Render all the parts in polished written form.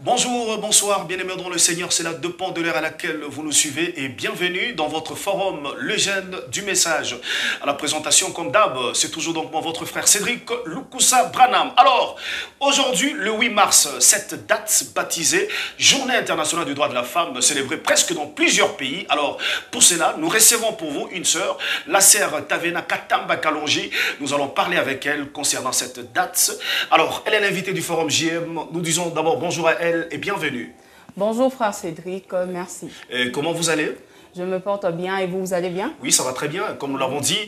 Bonjour, bonsoir, bien-aimés dans le Seigneur, c'est la deux pans de l'heure à laquelle vous nous suivez et bienvenue dans votre forum Le Gène du Message. À la présentation, comme d'hab, c'est toujours donc moi, votre frère Cédric Lukusa Branham. Alors, aujourd'hui, le 8 mars, cette date baptisée Journée internationale du droit de la femme, célébrée presque dans plusieurs pays. Alors, pour cela, nous recevons pour vous une sœur, la sœur Tavena Katamba Kalonji. Nous allons parler avec elle concernant cette date. Alors, elle est l'invitée du forum JM. Nous disons d'abord bonjour à elle et bienvenue. Bonjour frère Cédric, merci. Et comment vous allez? Je me porte bien et vous, vous allez bien? Oui, ça va très bien. Comme nous l'avons dit,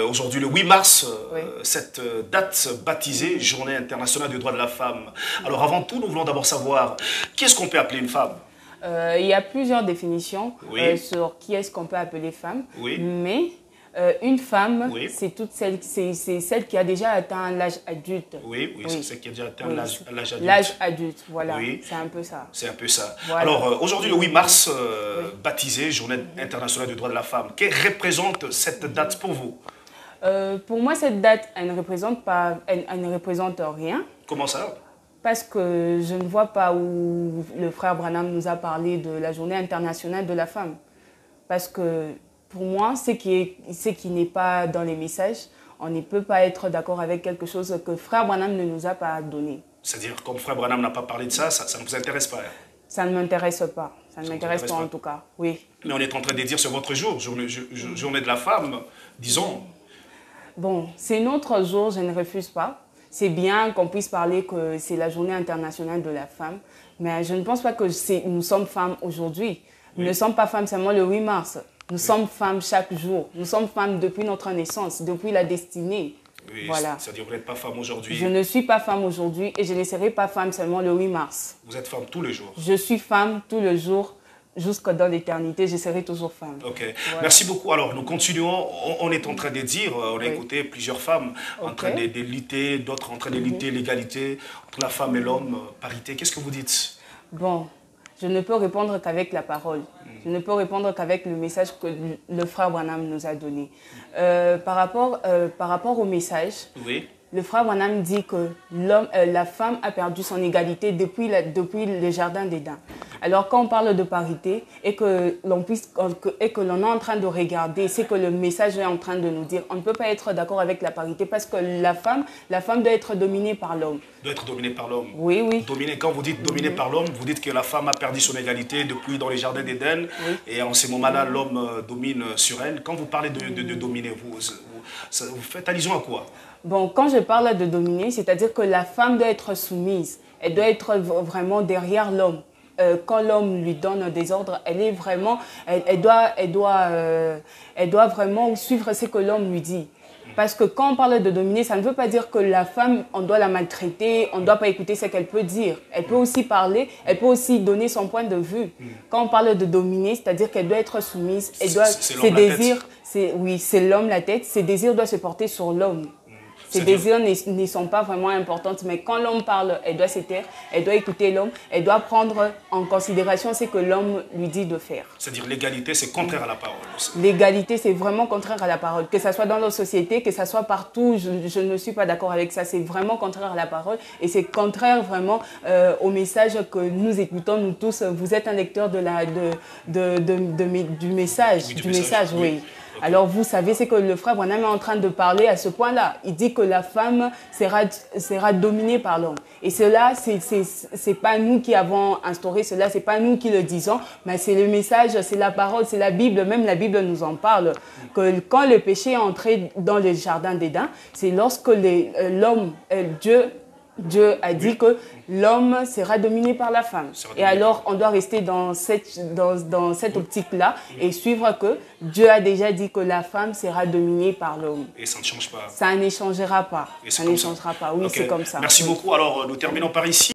aujourd'hui le 8 mars, Oui. cette date baptisée Journée internationale du droit de la femme. Alors avant tout, nous voulons d'abord savoir, qu'est-ce qu'on peut appeler une femme? Il y a plusieurs définitions Oui. sur qui est-ce qu'on peut appeler femme. Oui. Mais une femme, Oui. c'est celle qui a déjà atteint l'âge adulte. Oui, oui, Oui. c'est celle qui a déjà atteint Oui, l'âge adulte. L'âge adulte, voilà. Oui. C'est un peu ça. C'est un peu ça. Voilà. Alors aujourd'hui le 8 mars, baptisé Journée internationale du droit de la femme. Que représente cette date pour vous? Pour moi, cette date, elle ne représente pas, elle ne représente rien. Comment ça? Parce que je ne vois pas où le frère Branham nous a parlé de la journée internationale de la femme. Parce que pour moi, ce qui n'est pas dans les messages, on ne peut pas être d'accord avec quelque chose que frère Branham ne nous a pas donné. C'est-à-dire, comme frère Branham n'a pas parlé de ça, ça ne vous intéresse pas? Hein? Ça ne m'intéresse pas. Ça ne m'intéresse pas pas. en tout cas, oui. Mais on est en train de dire c'est votre jour, journée de la femme, disons. Bon, c'est notre jour, je ne refuse pas. C'est bien qu'on puisse parler que c'est la journée internationale de la femme, mais je ne pense pas que nous sommes femmes aujourd'hui. Nous ne sommes pas femmes seulement le 8 mars. Nous sommes femmes chaque jour. Nous sommes femmes depuis notre naissance, depuis la destinée. Oui, Voilà. c'est-à-dire que vous n'êtes pas femme aujourd'hui. Je ne suis pas femme aujourd'hui et je ne serai pas femme seulement le 8 mars. Vous êtes femme tous les jours. Je suis femme tous les jours, jusque dans l'éternité, je serai toujours femme. Ok, Voilà. Merci beaucoup. Alors, nous continuons. On est en train de dire, on a Oui. écouté plusieurs femmes en train de lutter, d'autres en train de lutter l'égalité entre la femme et l'homme, parité. Qu'est-ce que vous dites? Bon, je ne peux répondre qu'avec la parole. Je ne peux répondre qu'avec le message que le frère Branham nous a donné. Par rapport au message, Oui. le frère Branham dit que la femme a perdu son égalité depuis le jardin d'Éden. Alors quand on parle de parité et que l'on est en train de regarder ce que le message est en train de nous dire, on ne peut pas être d'accord avec la parité parce que la femme doit être dominée par l'homme. Doit être dominée par l'homme. Oui, oui. Quand vous dites dominée par l'homme, vous dites que la femme a perdu son égalité depuis dans les jardins d'Éden. Oui. Et en ces moments-là, l'homme domine sur elle. Quand vous parlez de dominer, vous faites allusion à quoi? Bon, quand je parle de dominer, c'est-à-dire que la femme doit être soumise. Elle doit être vraiment derrière l'homme. Quand l'homme lui donne des ordres, elle doit vraiment suivre ce que l'homme lui dit. Parce que quand on parle de dominer, ça ne veut pas dire que la femme, on doit la maltraiter, on ne doit pas écouter ce qu'elle peut dire. Elle peut aussi parler, elle peut aussi donner son point de vue. Quand on parle de dominer, c'est-à-dire qu'elle doit être soumise, ses désirs, oui, c'est l'homme la tête, ses désirs doivent se porter sur l'homme. Ses désirs ne sont pas vraiment importants, mais quand l'homme parle, elle doit se taire, elle doit écouter l'homme, elle doit prendre en considération ce que l'homme lui dit de faire. C'est-à-dire l'égalité, c'est contraire à la parole. L'égalité, c'est vraiment contraire à la parole. Que ce soit dans nos sociétés, que ce soit partout, je ne suis pas d'accord avec ça. C'est vraiment contraire à la parole et c'est contraire vraiment au message que nous écoutons, nous tous. Vous êtes un lecteur du message. Oui, du message, oui. Okay. Alors vous savez, c'est que le frère Branham est en train de parler à ce point-là. Il dit que la femme sera dominée par l'homme. Et cela, c'est pas nous qui avons instauré cela, c'est pas nous qui le disons, mais c'est le message, c'est la parole, c'est la Bible. Même la Bible nous en parle. Que quand le péché est entré dans le jardin d'Éden, c'est lorsque Dieu a dit que l'homme sera dominé par la femme. Et alors, on doit rester dans cette optique-là et suivre que Dieu a déjà dit que la femme sera dominée par l'homme. Et ça ne change pas. Ça ne changera pas. Ça ne changera pas. Oui, Okay. c'est comme ça. Merci beaucoup. Alors, nous terminons par ici.